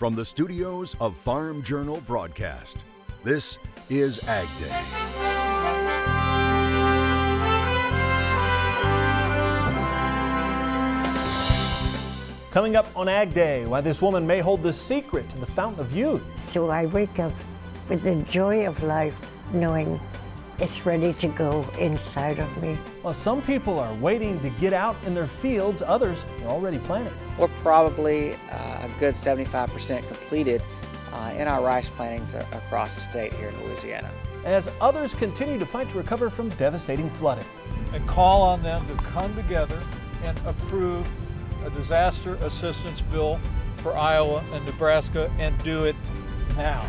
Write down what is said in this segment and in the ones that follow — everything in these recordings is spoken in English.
From the studios of Farm Journal Broadcast, this is AgDay. Coming up on AgDay, why this woman may hold the secret to the fountain of youth. So I wake up with the joy of life, knowing it's ready to go inside of me. While some people are waiting to get out in their fields, others are already planting. We're probably a good 75% completed in our rice plantings across the state here in Louisiana. As others continue to fight to recover from devastating flooding. And call on them to come together and approve a disaster assistance bill for Iowa and Nebraska and do it now.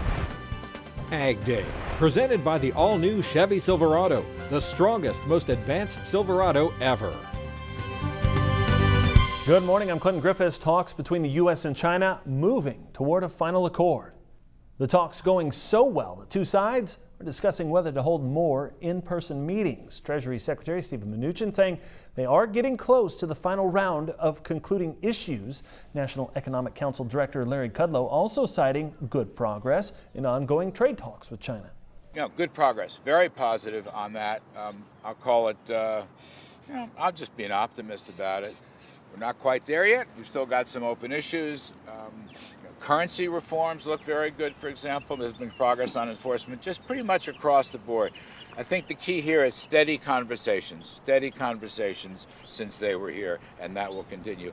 AgDay, presented by the all-new Chevy Silverado, the strongest, most advanced Silverado ever. Good morning, I'm Clinton Griffiths. Talks between the U.S. and China moving toward a final accord. The talks going so well, the two sides are discussing whether to hold more in-person meetings. Treasury Secretary Steven Mnuchin saying they are getting close to the final round of concluding issues. National Economic Council Director Larry Kudlow also citing good progress in ongoing trade talks with China. Yeah, good progress, very positive on that. I'll call it, I'll just be an optimist about it. We're not quite there yet. We've still got some open issues. Currency reforms look very good, for example. There's been progress on enforcement just pretty much across the board. I think the key here is steady conversations since they were here, and that will continue.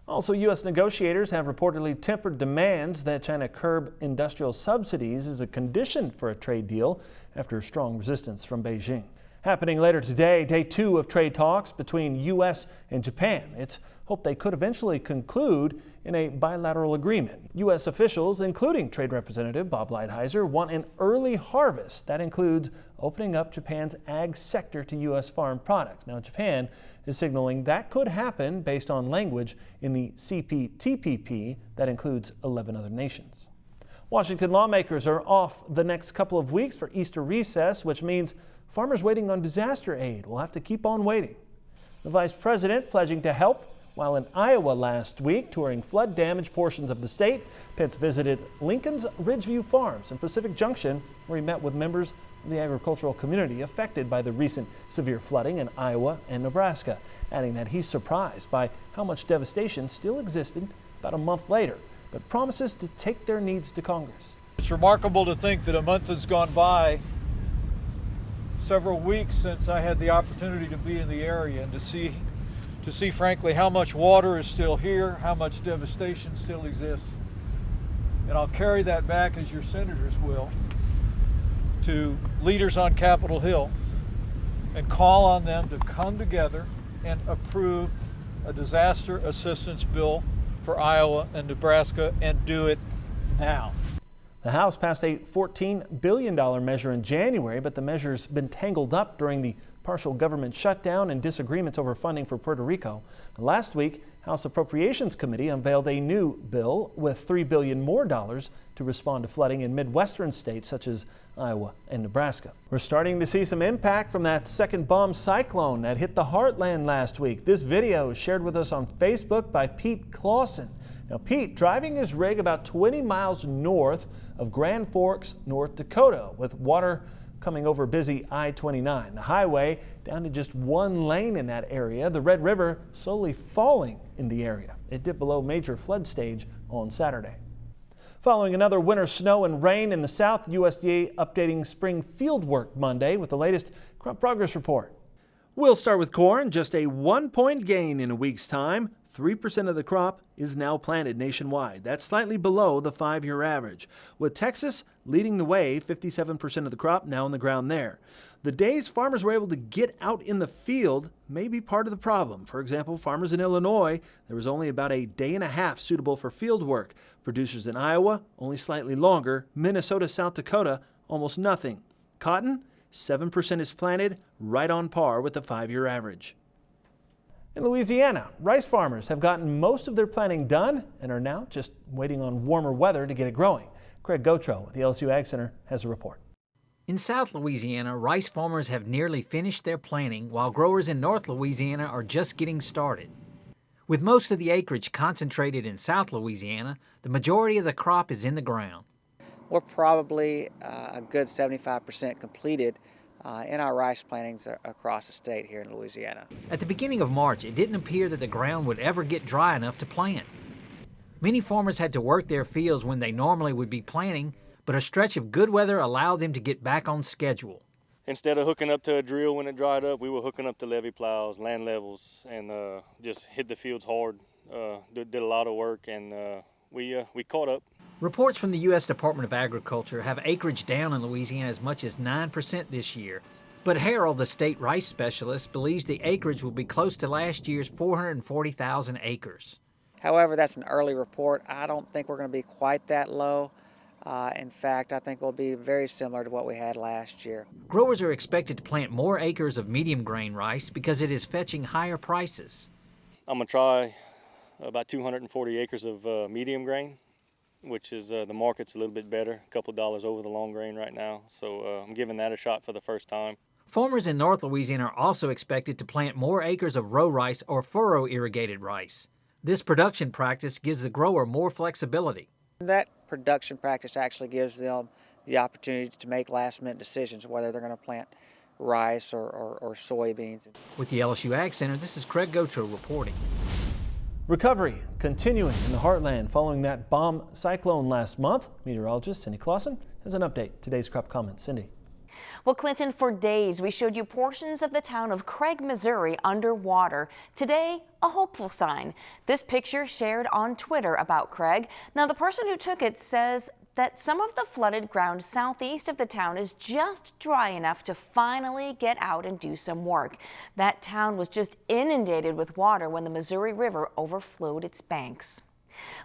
Also, U.S. negotiators have reportedly tempered demands that China curb industrial subsidies as a condition for a trade deal after strong resistance from Beijing. Happening later today, day 2 of trade talks between U.S. and Japan. It's hoped they could eventually conclude in a bilateral agreement. U.S. officials, including Trade Representative Bob Lighthizer, want an early harvest. That includes opening up Japan's ag sector to U.S. farm products. Now, Japan is signaling that could happen based on language in the CPTPP that includes 11 other nations. Washington lawmakers are off the next couple of weeks for Easter recess, which means farmers waiting on disaster aid will have to keep on waiting. The vice president pledging to help while in Iowa last week, touring flood-damaged portions of the state. Pitts visited Lincoln's Ridgeview Farms in Pacific Junction, where he met with members of the agricultural community affected by the recent severe flooding in Iowa and Nebraska, adding that he's surprised by how much devastation still existed about a month later, but promises to take their needs to Congress. It's remarkable to think that a month has gone by, several weeks since I had the opportunity to be in the area and to see frankly how much water is still here, how much devastation still exists. And I'll carry that back, as your senators will, to leaders on Capitol Hill and call on them to come together and approve a disaster assistance bill for Iowa and Nebraska and do it now. The House passed a $14 billion measure in January, but the measure's been tangled up during the partial government shutdown and disagreements over funding for Puerto Rico. Last week, House Appropriations Committee unveiled a new bill with $3 billion more to respond to flooding in Midwestern states such as Iowa and Nebraska. We're starting to see some impact from that second bomb cyclone that hit the heartland last week. This video is shared with us on Facebook by Pete Clausen. Now, Pete driving his rig about 20 miles north of Grand Forks, North Dakota, with water coming over busy I-29. The highway down to just one lane in that area. The Red River slowly falling in the area. It dipped below major flood stage on Saturday. Following another winter snow and rain in the south, USDA updating spring field work Monday with the latest crop progress report. We'll start with corn, just a 1-point gain in a week's time. 3% of the crop is now planted nationwide. That's slightly below the 5-year average, with Texas leading the way, 57% of the crop now in the ground there. The days farmers were able to get out in the field may be part of the problem. For example, farmers in Illinois, there was only about a day and a half suitable for field work. Producers in Iowa, only slightly longer. Minnesota, South Dakota, almost nothing. Cotton, 7% is planted, right on par with the 5-year average. In Louisiana, rice farmers have gotten most of their planting done and are now just waiting on warmer weather to get it growing. Craig Gautreaux with the LSU Ag Center has a report. In South Louisiana, rice farmers have nearly finished their planting, while growers in North Louisiana are just getting started. With most of the acreage concentrated in South Louisiana, the majority of the crop is in the ground. We're probably a good 75% completed in our rice plantings across the state here in Louisiana. At the beginning of March, it didn't appear that the ground would ever get dry enough to plant. Many farmers had to work their fields when they normally would be planting, but a stretch of good weather allowed them to get back on schedule. Instead of hooking up to a drill when it dried up, we were hooking up to levee plows, land levels, and just hit the fields hard. Did a lot of work, and we caught up. Reports from the U.S. Department of Agriculture have acreage down in Louisiana as much as 9% this year. But Harold, the state rice specialist, believes the acreage will be close to last year's 440,000 acres. However, that's an early report. I don't think we're going to be quite that low. In fact, I think we'll be very similar to what we had last year. Growers are expected to plant more acres of medium grain rice because it is fetching higher prices. I'm going to try about 240 acres of medium grain, which is the market's a little bit better, a couple dollars over the long grain right now. So I'm giving that a shot for the first time. Farmers in North Louisiana are also expected to plant more acres of row rice or furrow irrigated rice. This production practice gives the grower more flexibility. That production practice actually gives them the opportunity to make last-minute decisions whether they're going to plant rice or soybeans. With the LSU Ag Center, this is Craig Gautreaux reporting. Recovery continuing in the heartland following that bomb cyclone last month. Meteorologist Cindy Clausen has an update. Today's crop comments. Cindy. Well, Clinton, for days we showed you portions of the town of Craig, Missouri underwater. Today, a hopeful sign. This picture shared on Twitter about Craig. Now, the person who took it says that some of the flooded ground southeast of the town is just dry enough to finally get out and do some work. That town was just inundated with water when the Missouri River overflowed its banks.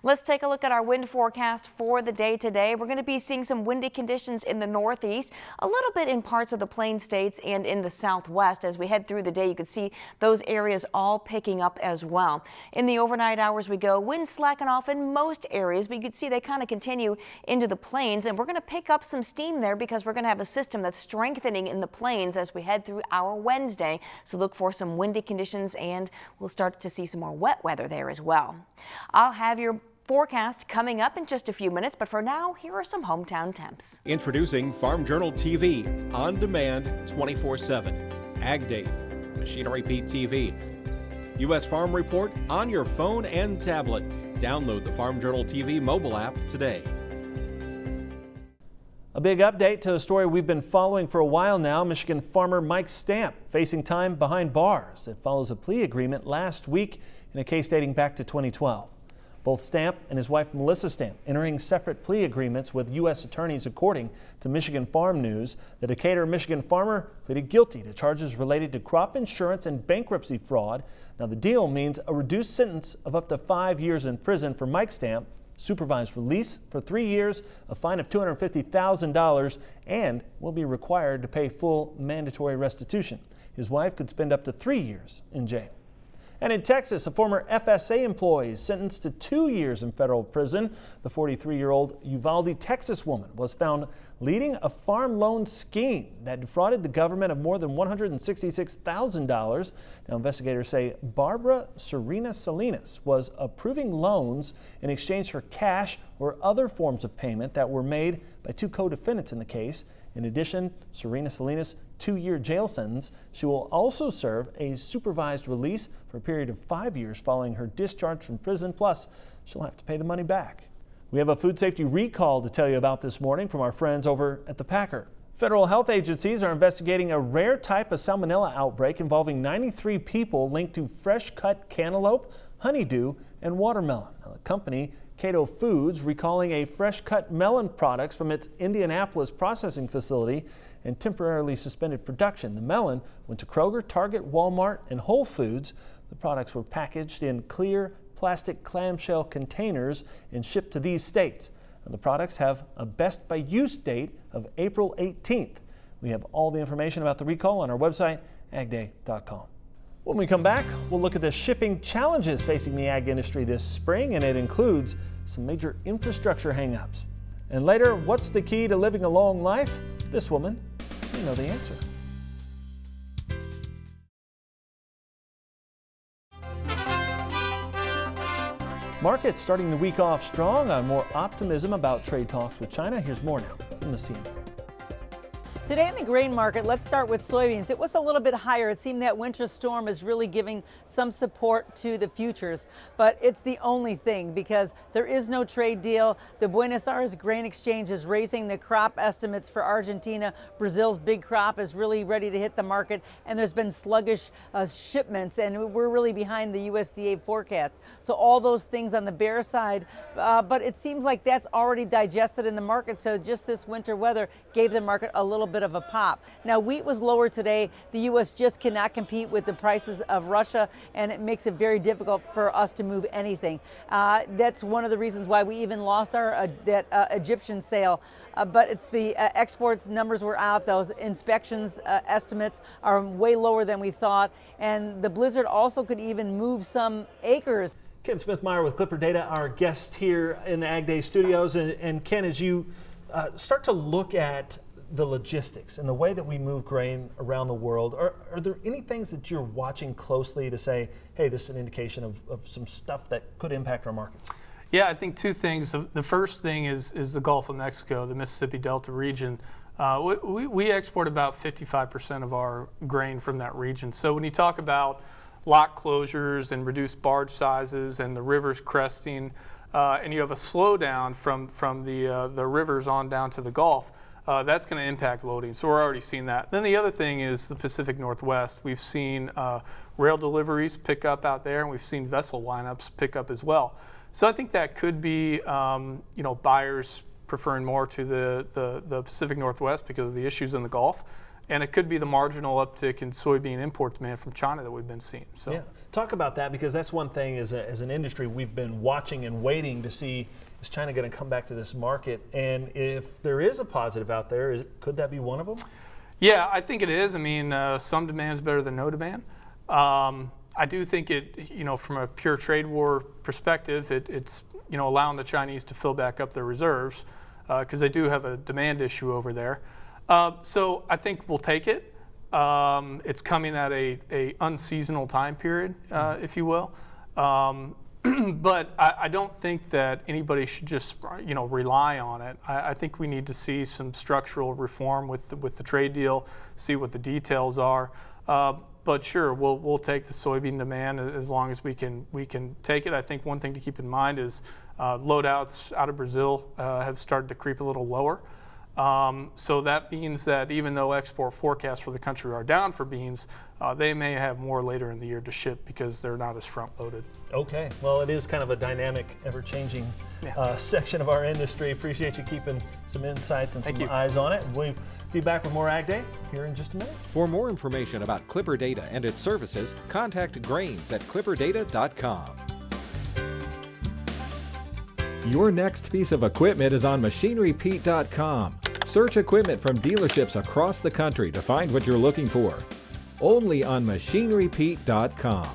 Let's take a look at our wind forecast for the day today. We're going to be seeing some windy conditions in the northeast, a little bit in parts of the Plain States and in the southwest. As we head through the day, you can see those areas all picking up as well. In the overnight hours we go, winds slacken off in most areas, but you can see they kind of continue into the plains, and we're going to pick up some steam there because we're going to have a system that's strengthening in the plains as we head through our Wednesday. So look for some windy conditions, and we'll start to see some more wet weather there as well. I'll have your forecast coming up in just a few minutes, but for now, here are some hometown temps. Introducing Farm Journal TV, on demand 24/7. AgDay, Machinery Pete TV. U.S. Farm Report on your phone and tablet. Download the Farm Journal TV mobile app today. A big update to a story we've been following for a while now. Michigan farmer Mike Stamp facing time behind bars. It follows a plea agreement last week in a case dating back to 2012. Both Stamp and his wife Melissa Stamp entering separate plea agreements with U.S. attorneys, according to Michigan Farm News. The Decatur, Michigan farmer pleaded guilty to charges related to crop insurance and bankruptcy fraud. Now, the deal means a reduced sentence of up to 5 years in prison for Mike Stamp, supervised release for 3 years, a fine of $250,000, and will be required to pay full mandatory restitution. His wife could spend up to 3 years in jail. And in Texas, a former FSA employee is sentenced to 2 years in federal prison. The 43-year-old Uvalde, Texas woman was found leading a farm loan scheme that defrauded the government of more than $166,000. Now, investigators say Barbara Serena Salinas was approving loans in exchange for cash or other forms of payment that were made by two co-defendants in the case. In addition, Serena Salinas' 2-year jail sentence. She will also serve a supervised release for a period of 5 years following her discharge from prison. Plus, she'll have to pay the money back. We have a food safety recall to tell you about this morning from our friends over at the Packer. Federal health agencies are investigating a rare type of salmonella outbreak involving 93 people linked to fresh-cut cantaloupe, honeydew, and watermelon. Now, the company Cato Foods recalling a fresh-cut melon products from its Indianapolis processing facility and temporarily suspended production. The melon went to Kroger, Target, Walmart, and Whole Foods. The products were packaged in clear plastic clamshell containers and shipped to these states. And the products have a best by use date of April 18th. We have all the information about the recall on our website, agday.com. When we come back, we'll look at the shipping challenges facing the ag industry this spring, and it includes some major infrastructure hangups. And later, what's the key to living a long life? This woman may know the answer. Markets starting the week off strong on more optimism about trade talks with China. Here's more now from the scene. Today in the grain market, let's start with soybeans. It was a little bit higher. It seemed that winter storm is really giving some support to the futures, but it's the only thing because there is no trade deal. The Buenos Aires Grain Exchange is raising the crop estimates for Argentina. Brazil's big crop is really ready to hit the market, and there's been sluggish shipments, and we're really behind the USDA forecast. So all those things on the bear side, but it seems like that's already digested in the market, so just this winter weather gave the market a little bit of a pop. Now, wheat was lower today. The U.S. just cannot compete with the prices of Russia, and it makes it very difficult for us to move anything. That's one of the reasons why we even lost our Egyptian sale. But it's the exports numbers were out. Those inspections estimates are way lower than we thought, and the blizzard also could even move some acres. Ken Smith-Meyer with Clipper Data, our guest here in the AgDay studios. And Ken, as you start to look at the logistics and the way that we move grain around the world, are there any things that you're watching closely to say, hey, this is an indication of some stuff that could impact our markets? Yeah, I think two things. The first thing is the Gulf of Mexico, the Mississippi Delta region. We export about 55% of our grain from that region. So when you talk about lock closures and reduced barge sizes and the rivers cresting, and you have a slowdown from the rivers on down to the Gulf, that's going to impact loading. So we're already seeing that. Then the other thing is the Pacific Northwest. We've seen rail deliveries pick up out there, and we've seen vessel lineups pick up as well. So I think that could be buyers preferring more to the Pacific Northwest because of the issues in the Gulf. And it could be the marginal uptick in soybean import demand from China that we've been seeing. So yeah, talk about that, because that's one thing as an industry we've been watching and waiting to see, is China going to come back to this market? And if there is a positive out there, could that be one of them? Yeah, I think it is. I mean, some demand is better than no demand. I do think from a pure trade war perspective, it's allowing the Chinese to fill back up their reserves because they do have a demand issue over there. So I think we'll take it. It's coming at a unseasonal time period, if you will. But I don't think that anybody should just rely on it. I think we need to see some structural reform with the trade deal, see what the details are. But sure, we'll take the soybean demand as long as we can take it. I think one thing to keep in mind is loadouts out of Brazil have started to creep a little lower. So that means that even though export forecasts for the country are down for beans, they may have more later in the year to ship because they're not as front-loaded. Okay, well, it is kind of a dynamic, ever-changing section of our industry. Appreciate you keeping some insights and some eyes on it. We'll be back with more Ag Day here in just a minute. For more information about Clipper Data and its services, contact Grains at clipperdata.com. Your next piece of equipment is on machinerypete.com. Search equipment from dealerships across the country to find what you're looking for. Only on machinerypete.com.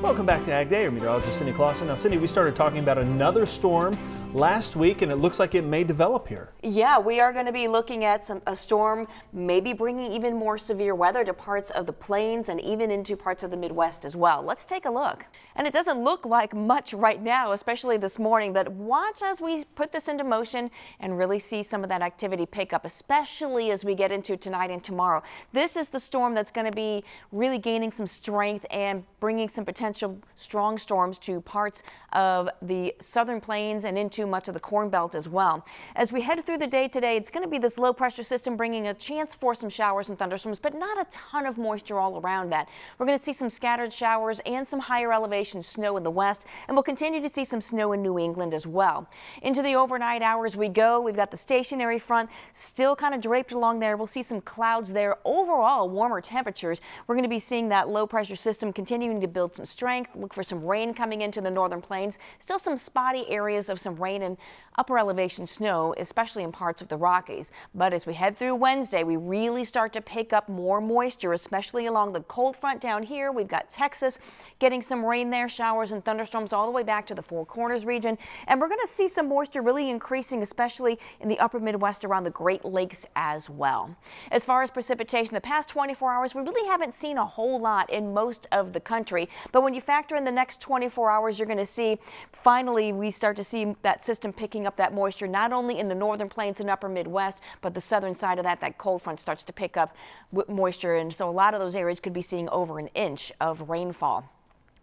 Welcome back to Ag Day. I'm meteorologist Cindy Clausen. Now, Cindy, we started talking about another storm last week, and it looks like it may develop here. Yeah, we are going to be looking at a storm maybe bringing even more severe weather to parts of the plains and even into parts of the Midwest as well. Let's take a look. And it doesn't look like much right now, especially this morning, but watch as we put this into motion and really see some of that activity pick up, especially as we get into tonight and tomorrow. This is the storm that's going to be really gaining some strength and bringing some potential strong storms to parts of the southern plains and into much of the Corn Belt as well. As we head through the day today, it's going to be this low pressure system bringing a chance for some showers and thunderstorms, but not a ton of moisture all around that. We're going to see some scattered showers and some higher elevation snow in the west, and we'll continue to see some snow in New England as well. Into the overnight hours we go. We've got the stationary front still kind of draped along there. We'll see some clouds there. Overall, warmer temperatures. We're going to be seeing that low pressure system continuing to build some strength. Look for some rain coming into the northern plains. Still some spotty areas of some rain rain and upper elevation snow, especially in parts of the Rockies. But as we head through Wednesday, we really start to pick up more moisture, especially along the cold front down here. We've got Texas getting some rain there, showers and thunderstorms all the way back to the Four Corners region. And we're going to see some moisture really increasing, especially in the upper Midwest around the Great Lakes as well. As far as precipitation, the past 24 hours, we really haven't seen a whole lot in most of the country. But when you factor in the next 24 hours, you're going to see finally we start to see that system picking up that moisture, not only in the northern plains and upper Midwest, but the southern side of that cold front starts to pick up moisture. And so a lot of those areas could be seeing over an inch of rainfall.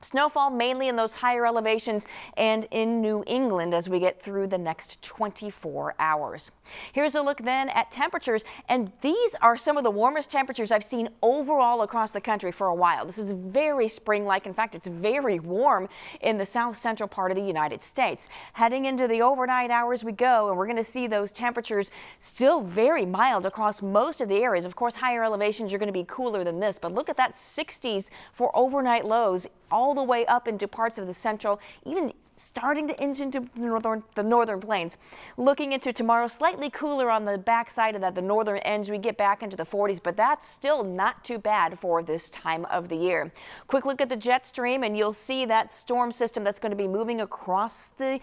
Snowfall mainly in those higher elevations and in New England as we get through the next 24 hours. Here's a look then at temperatures, and these are some of the warmest temperatures I've seen overall across the country for a while. This is very spring-like. In fact, it's very warm in the south central part of the United States. Heading into the overnight hours we go, and we're going to see those temperatures still very mild across most of the areas. Of course, higher elevations are going to be cooler than this, but look at that 60s for overnight lows all the way up into parts of the central, even starting to inch into the northern plains. Looking into tomorrow, slightly cooler on the backside of that, the northern ends, we get back into the 40s, but that's still not too bad for this time of the year. Quick look at the jet stream, and you'll see that storm system that's going to be moving across the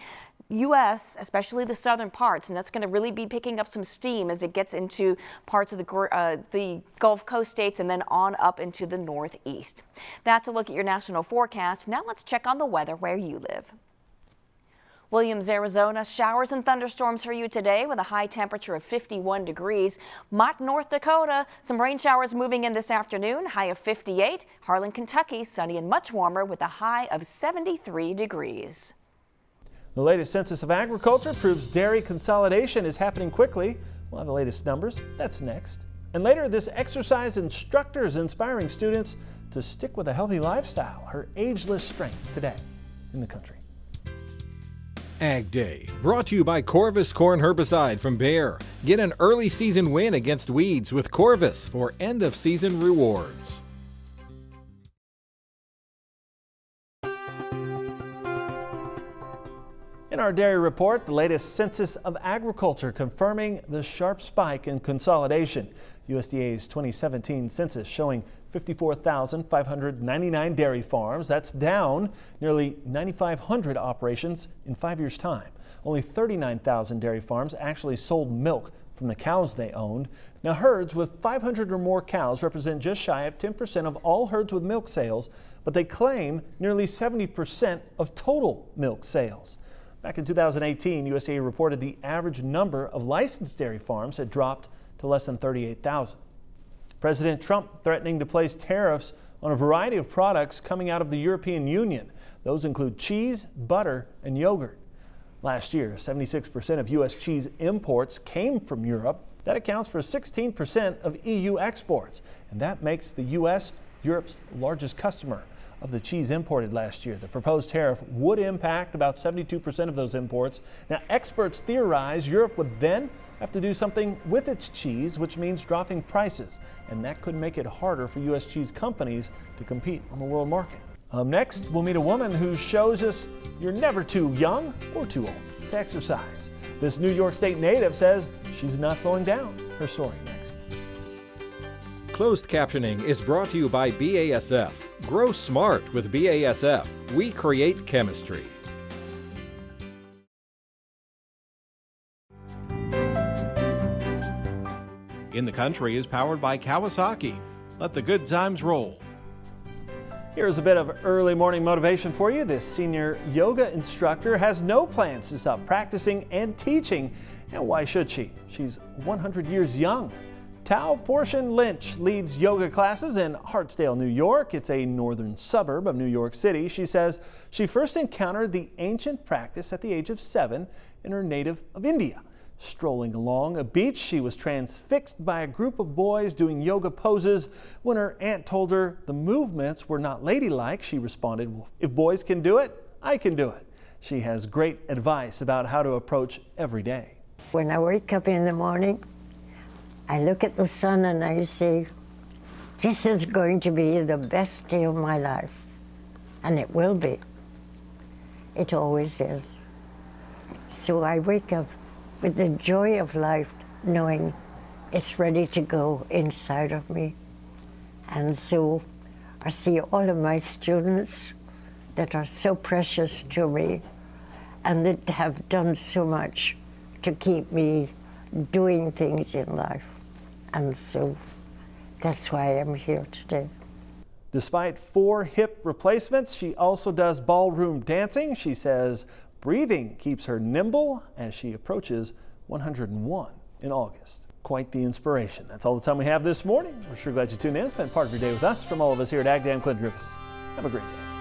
U.S., especially the southern parts, and that's going to really be picking up some steam as it gets into parts of the Gulf Coast states and then on up into the northeast. That's a look at your national forecast. Now let's check on the weather where you live. Williams, Arizona, showers and thunderstorms for you today with a high temperature of 51 degrees. Mott, North Dakota, some rain showers moving in this afternoon, high of 58. Harlan, Kentucky, sunny and much warmer with a high of 73 degrees. The latest Census of Agriculture proves dairy consolidation is happening quickly. We'll have the latest numbers. That's next. And later, this exercise instructor is inspiring students to stick with a healthy lifestyle. Her ageless strength today in the country. AgDay, brought to you by Corvus Corn Herbicide from Bayer. Get an early season win against weeds with Corvus for end of season rewards. In our dairy report, the latest Census of Agriculture confirming the sharp spike in consolidation. USDA's 2017 census showing 54,599 dairy farms. That's down nearly 9,500 operations in 5 years' time. Only 39,000 dairy farms actually sold milk from the cows they owned. Now, herds with 500 or more cows represent just shy of 10% of all herds with milk sales, but they claim nearly 70% of total milk sales. Back in 2018, USDA reported the average number of licensed dairy farms had dropped to less than 38,000. President Trump threatening to place tariffs on a variety of products coming out of the European Union. Those include cheese, butter, and yogurt. Last year, 76% of U.S. cheese imports came from Europe. That accounts for 16% of EU exports, and that makes the U.S. Europe's largest customer of the cheese imported last year. The proposed tariff would impact about 72% of those imports. Now, experts theorize Europe would then have to do something with its cheese, which means dropping prices, and that could make it harder for U.S. cheese companies to compete on the world market. Next, we'll meet a woman who shows us you're never too young or too old to exercise. This New York State native says she's not slowing down. Her story next. Closed captioning is brought to you by BASF. Grow smart with BASF. We create chemistry. In the Country is powered by Kawasaki. Let the good times roll. Here's a bit of early morning motivation for you. This senior yoga instructor has no plans to stop practicing and teaching. And why should she? She's 100 years young. Tao Portion Lynch leads yoga classes in Hartsdale, New York. It's a northern suburb of New York City. She says she first encountered the ancient practice at the age of 7 in her native of India. Strolling along a beach, she was transfixed by a group of boys doing yoga poses. When her aunt told her the movements were not ladylike, she responded, "Well, if boys can do it, I can do it." She has great advice about how to approach every day. When I wake up in the morning, I look at the sun and I say, this is going to be the best day of my life. And it will be. It always is. So I wake up with the joy of life, knowing it's ready to go inside of me. And so I see all of my students that are so precious to me and that have done so much to keep me doing things in life. And so that's why I'm here today. Despite 4 hip replacements, she also does ballroom dancing. She says breathing keeps her nimble as she approaches 101 in August. Quite the inspiration. That's all the time we have this morning. We're sure glad you tuned in and spent part of your day with us. From all of us here at AgDay, I'm Clint Griffiths. Have a great day.